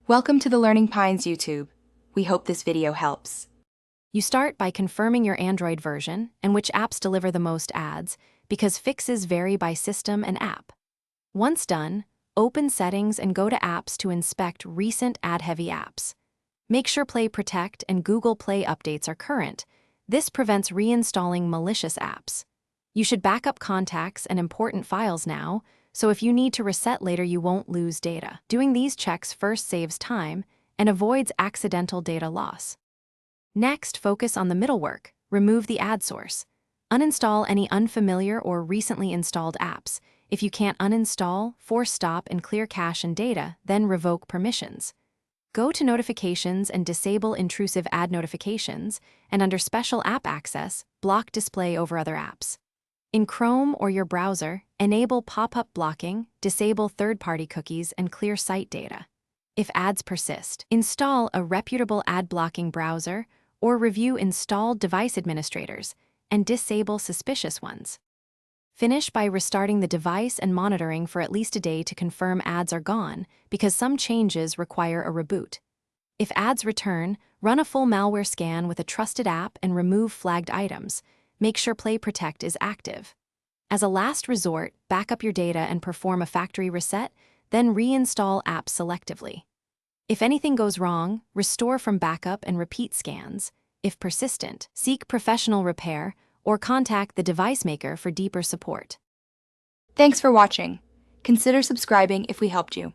Welcome to the Learning Pines YouTube. We hope this video helps. You start by confirming your Android version and which apps deliver the most ads, because fixes vary by system and app. Once done, open Settings and go to Apps to inspect recent ad-heavy apps. Make sure Play Protect and Google Play updates are current. This prevents reinstalling malicious apps. You should back up contacts and important files now, so if you need to reset later, you won't lose data. Doing these checks first saves time and avoids accidental data loss. Next, focus on the middle work. Remove the ad source. Uninstall any unfamiliar or recently installed apps. If you can't uninstall, force stop and clear cache and data, then revoke permissions. Go to Notifications and disable intrusive ad notifications, and under Special App Access, block display over other apps. In Chrome or your browser, enable pop-up blocking, disable third-party cookies, and clear site data. If ads persist, install a reputable ad-blocking browser or review installed device administrators and disable suspicious ones. Finish by restarting the device and monitoring for at least a day to confirm ads are gone, because some changes require a reboot. If ads return, run a full malware scan with a trusted app and remove flagged items. Make sure Play Protect is active. As a last resort, back up your data and perform a factory reset, then reinstall apps selectively. If anything goes wrong, restore from backup and repeat scans. If persistent, seek professional repair or contact the device maker for deeper support. Thanks for watching. Consider subscribing if we helped you.